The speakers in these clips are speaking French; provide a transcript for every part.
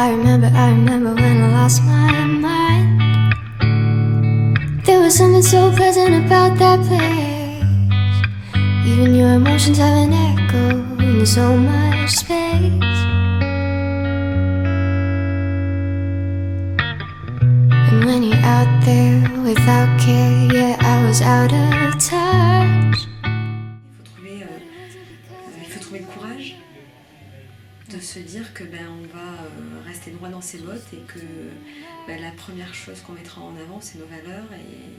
I remember when I lost my mind. There was something so pleasant about that place. Even your emotions have an echo in so much space. And when you're out there without care, yeah, I was out of touch. Il faut trouver le courage de se dire que on va rester droit dans ses bottes et que la première chose qu'on mettra en avant, c'est nos valeurs, et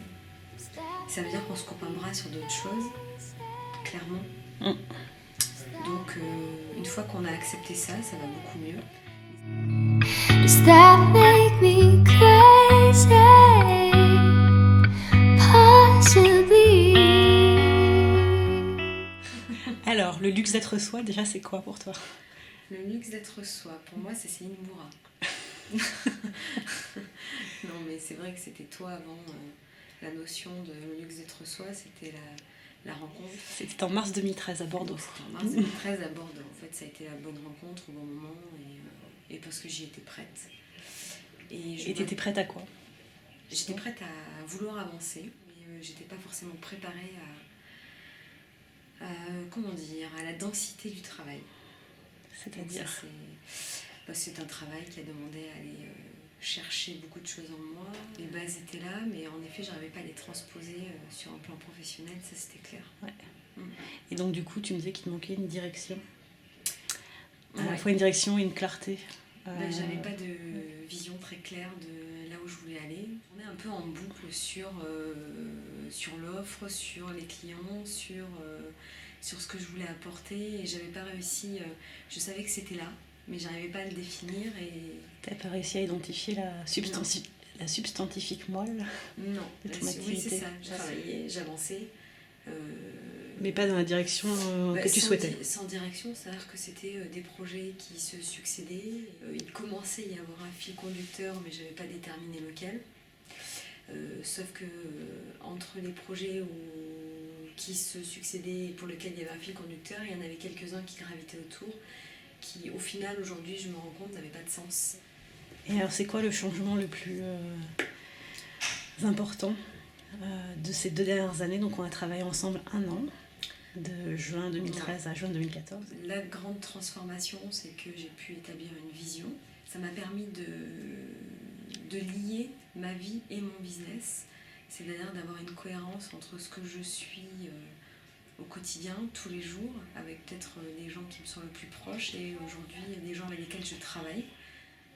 ça veut dire qu'on se coupe un bras sur d'autres choses, clairement. Donc une fois qu'on a accepté ça, ça va beaucoup mieux. Does that make me crazy? Possibly. Alors, le luxe d'être soi, déjà, c'est quoi pour toi ? Le luxe d'être soi, pour moi, c'est Céline Moura. Non, mais c'est vrai que c'était toi avant. La notion de le luxe d'être soi, c'était la rencontre. C'était en mars 2013 à Bordeaux. C'était en mars 2013 à Bordeaux. En fait, ça a été la bonne rencontre au bon moment et parce que j'y étais prête. Et tu étais prête à quoi ? J'étais prête à vouloir avancer, mais j'étais pas forcément préparée à la densité du travail. C'est-à-dire c'est un travail qui a demandé à aller chercher beaucoup de choses en moi. Les bases étaient là, mais en effet, j'arrivais pas à les transposer sur un plan professionnel, ça c'était clair. Ouais. Et donc du coup, tu me disais qu'il te manquait une direction. À la Ouais. fois une direction et une clarté. J'avais pas de vision très claire de là où je voulais aller. On est un peu en boucle sur l'offre, sur les clients, sur ce que je voulais apporter, et j'avais pas réussi. Je savais que c'était là, mais j'arrivais pas à le définir. Et t'as pas réussi à identifier la substantifique moelle non, de ton oui, activité. c'est ça. Je travaillais, j'avançais. Mais pas dans la direction que tu souhaitais. Sans direction, c'est-à-dire que c'était des projets qui se succédaient. Il commençait à y avoir un fil conducteur, mais je n'avais pas déterminé lequel. Sauf que entre les projets qui se succédaient et pour lesquels il y avait un fil conducteur, il y en avait quelques-uns qui gravitaient autour, qui au final, aujourd'hui, je me rends compte, n'avaient pas de sens. Et alors, c'est quoi le changement le plus important de ces 2 dernières années? Donc, on a travaillé ensemble 1 an, de juin 2013 à juin 2014. La grande transformation, c'est que j'ai pu établir une vision. Ça m'a permis de lier ma vie et mon business, c'est-à-dire d'avoir une cohérence entre ce que je suis au quotidien, tous les jours, avec peut-être les gens qui me sont le plus proches et aujourd'hui les gens avec lesquels je travaille.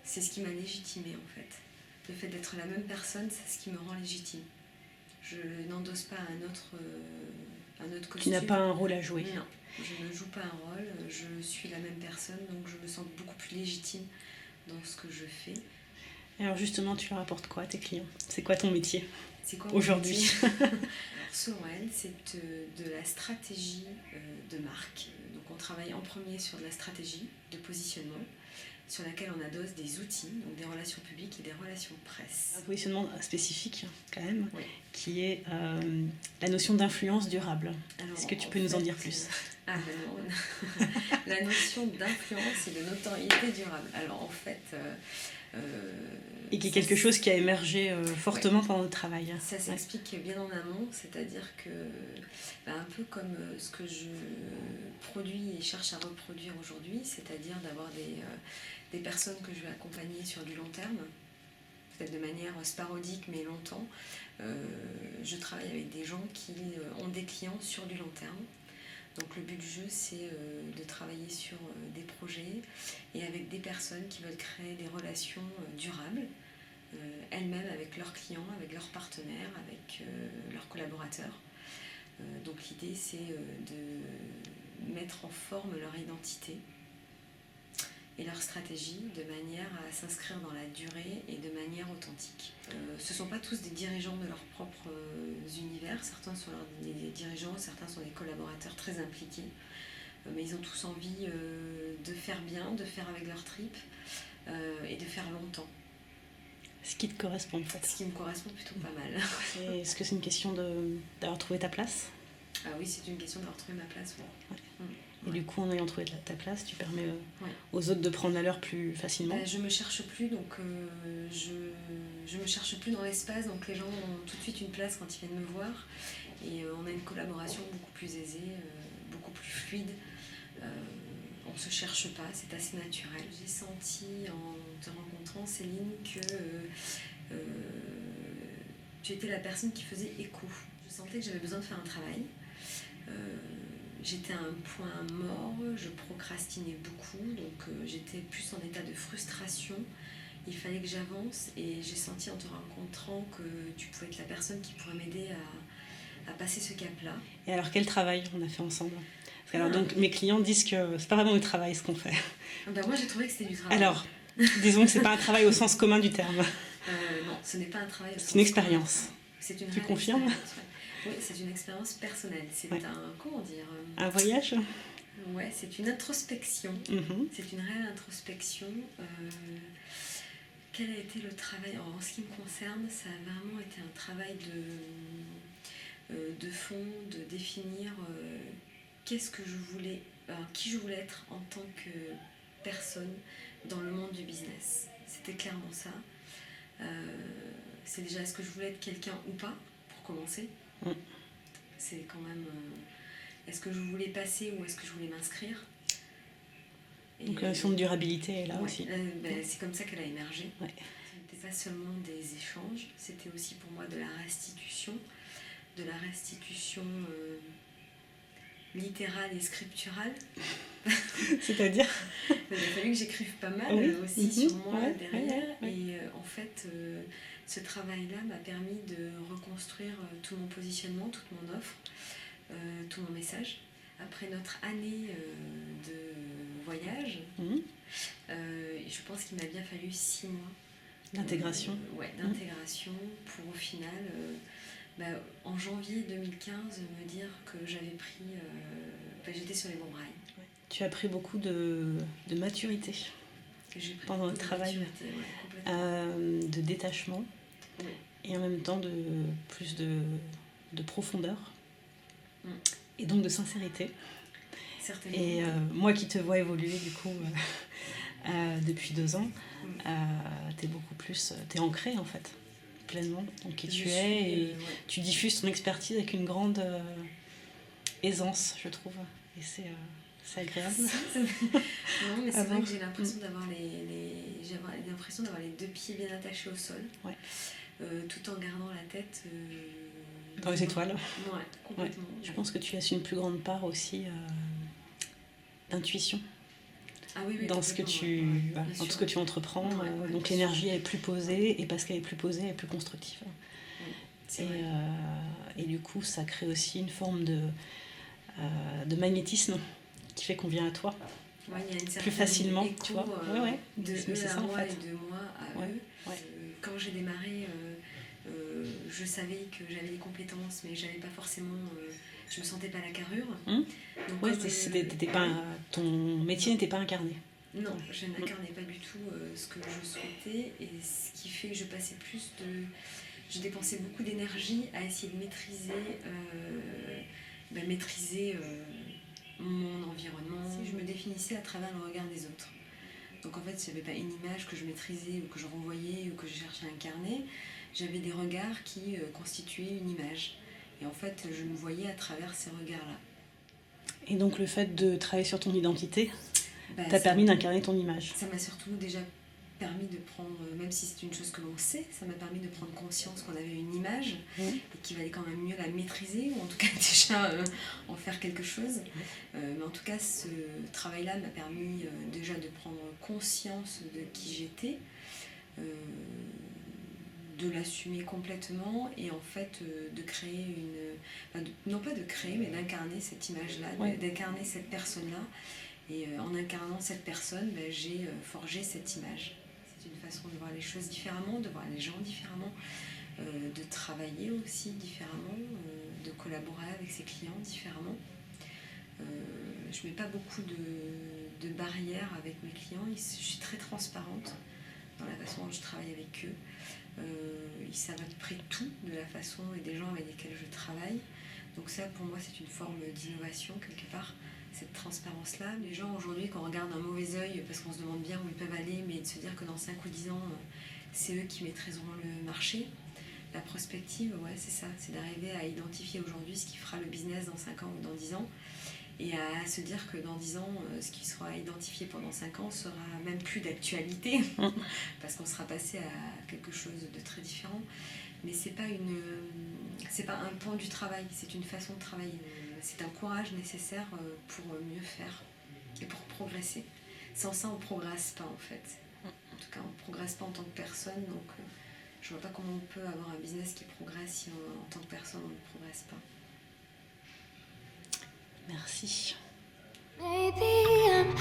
C'est ce qui m'a légitimée en fait. Le fait d'être la même personne, c'est ce qui me rend légitime. Je n'endosse pas un autre costume. Tu n'as pas un rôle à jouer. Non, je ne joue pas un rôle, je suis la même personne, donc je me sens beaucoup plus légitime dans ce que je fais. Alors justement, tu leur apportes quoi à tes clients? C'est quoi ton métier quoi aujourd'hui? Selon elle, c'est de la stratégie de marque. Donc on travaille en premier sur de la stratégie de positionnement, sur laquelle on adosse des outils, donc des relations publiques et des relations presse. Un positionnement spécifique quand même, oui. Qui est la notion d'influence durable. Alors, est-ce que tu peux nous en dire plus? Non. La notion d'influence et de notoriété durable. Alors en fait... et qui est quelque chose qui a émergé fortement pendant le travail. Ça s'explique bien en amont, c'est-à-dire que, un peu comme ce que je produis et cherche à reproduire aujourd'hui, c'est-à-dire d'avoir des personnes que je vais accompagner sur du long terme, peut-être de manière sporadique mais longtemps. Je travaille avec des gens qui ont des clients sur du long terme. Donc le but du jeu, c'est de travailler sur des projets et avec des personnes qui veulent créer des relations durables, elles-mêmes avec leurs clients, avec leurs partenaires, avec leurs collaborateurs. Donc l'idée, c'est de mettre en forme leur identité et leur stratégie de manière à s'inscrire dans la durée et de manière authentique. Ce ne sont pas tous des dirigeants de leurs propres univers, certains sont des dirigeants, certains sont des collaborateurs très impliqués, mais ils ont tous envie de faire bien, de faire avec leur tripes et de faire longtemps. Ce qui te correspond en fait. Ce qui me correspond plutôt pas mal. Et est-ce que c'est une question d'avoir trouvé ta place? Ah oui, c'est une question d'avoir trouvé ma place. Ouais. Et du coup, en ayant trouvé ta place, tu permets Ouais. aux autres de prendre la leur plus facilement. Je me cherche plus, donc je me cherche plus dans l'espace, donc les gens ont tout de suite une place quand ils viennent me voir. Et on a une collaboration beaucoup plus aisée, beaucoup plus fluide. On ne se cherche pas, c'est assez naturel. J'ai senti en te rencontrant, Céline, que tu étais la personne qui faisait écho. Je sentais que j'avais besoin de faire un travail. J'étais à un point mort, je procrastinais beaucoup, donc j'étais plus en état de frustration. Il fallait que j'avance et j'ai senti en te rencontrant que tu pouvais être la personne qui pourrait m'aider à passer ce cap-là. Et alors, quel travail on a fait ensemble? Parce que, alors, donc, mes clients disent que c'est pas vraiment du travail ce qu'on fait. Moi, j'ai trouvé que c'était du travail. Alors, disons que c'est pas un travail au sens commun du terme. Non, ce n'est pas un travail. C'est une expérience. C'est une Tu confirmes? Oui, c'est une expérience personnelle. C'est comment dire, un voyage? Ouais, c'est une introspection. C'est une réelle introspection. Quel a été le travail? Alors, en ce qui me concerne, ça a vraiment été un travail de fond, de définir qu'est-ce que je voulais, qui je voulais être en tant que personne dans le monde du business. C'était clairement ça. C'est déjà, est-ce que je voulais être quelqu'un ou pas, pour commencer. C'est quand même, est-ce que je voulais passer ou est-ce que je voulais m'inscrire? Donc la notion de durabilité est là aussi. C'est comme ça qu'elle a émergé. Ouais. Ce n'était pas seulement des échanges, c'était aussi pour moi de la restitution littérale et scripturale. C'est-à-dire? Il a fallu que j'écrive pas mal aussi sur moi derrière. Et en fait, ce travail-là m'a permis de reconstruire tout mon positionnement, toute mon offre, tout mon message. Après notre année de voyage, je pense qu'il m'a bien fallu 6 mois. D'intégration. D'intégration pour au final, en janvier 2015, me dire que j'avais pris... j'étais sur les bons rails. Tu as pris beaucoup de maturité pendant le travail, de détachement et en même temps de plus de profondeur et donc de sincérité. Certainement. Et moi qui te vois évoluer du coup depuis 2 ans, t'es beaucoup plus, t'es ancrée en fait, pleinement dans qui tu es et tu diffuses ton expertise avec une grande aisance, je trouve. Et c'est agréable. Non, mais c'est vrai que j'ai l'impression d'avoir les 2 pieds bien attachés au sol, tout en gardant la tête dans les étoiles. Ouais, complètement. Je pense que tu as une plus grande part aussi d'intuition. Dans ce que dans tout ce que tu entreprends. Donc l'énergie est plus posée et parce qu'elle est plus posée, elle est plus constructive. Et du coup, ça crée aussi une forme de magnétisme qui fait qu'on vient à toi plus facilement, tu vois. De eux c'est à ça, moi en fait. et de moi à eux. Quand j'ai démarré, je savais que j'avais des compétences, mais j'avais pas forcément... je me sentais pas la carrure. Donc, ton métier n'était pas incarné. Non, je n'incarnais pas du tout ce que je souhaitais, et ce qui fait que je passais plus de... Je dépensais beaucoup d'énergie à essayer de maîtriser mon environnement. Je me définissais à travers le regard des autres. Donc en fait, je n'avais pas une image que je maîtrisais ou que je renvoyais ou que je cherchais à incarner. J'avais des regards qui constituaient une image. Et en fait, je me voyais à travers ces regards-là. Et donc le fait de travailler sur ton identité t'a permis d'incarner ton image. Ça m'a surtout déjà permis de prendre, même si c'est une chose que l'on sait, ça m'a permis de prendre conscience qu'on avait une image et qu'il valait quand même mieux la maîtriser, ou en tout cas déjà en faire quelque chose. Mais en tout cas, ce travail-là m'a permis déjà de prendre conscience de qui j'étais, de l'assumer complètement et en fait de créer non pas de créer, mais d'incarner cette image-là, d'incarner cette personne-là. Et en incarnant cette personne, j'ai forgé cette image. C'est une façon de voir les choses différemment, de voir les gens différemment, de travailler aussi différemment, de collaborer avec ses clients différemment. Je ne mets pas beaucoup de barrières avec mes clients. Je suis très transparente dans la façon dont je travaille avec eux. Ils savent à peu près tout de la façon et des gens avec lesquels je travaille. Donc ça, pour moi, c'est une forme d'innovation quelque part. cette transparence-là. Les gens aujourd'hui, quand on regarde un mauvais œil, parce qu'on se demande bien où ils peuvent aller, mais de se dire que dans 5 ou 10 ans, c'est eux qui maîtriseront le marché. La prospective, ouais, c'est ça, c'est d'arriver à identifier aujourd'hui ce qui fera le business dans 5 ans ou dans 10 ans, et à se dire que dans 10 ans, ce qui sera identifié pendant 5 ans sera même plus d'actualité, parce qu'on sera passé à quelque chose de très différent. Mais c'est pas un pan du travail, c'est une façon de travailler. C'est un courage nécessaire pour mieux faire et pour progresser. Sans ça, on ne progresse pas en fait. En tout cas, on ne progresse pas en tant que personne, donc je vois pas comment on peut avoir un business qui progresse si en tant que personne on ne progresse pas. Merci. Maybe I'm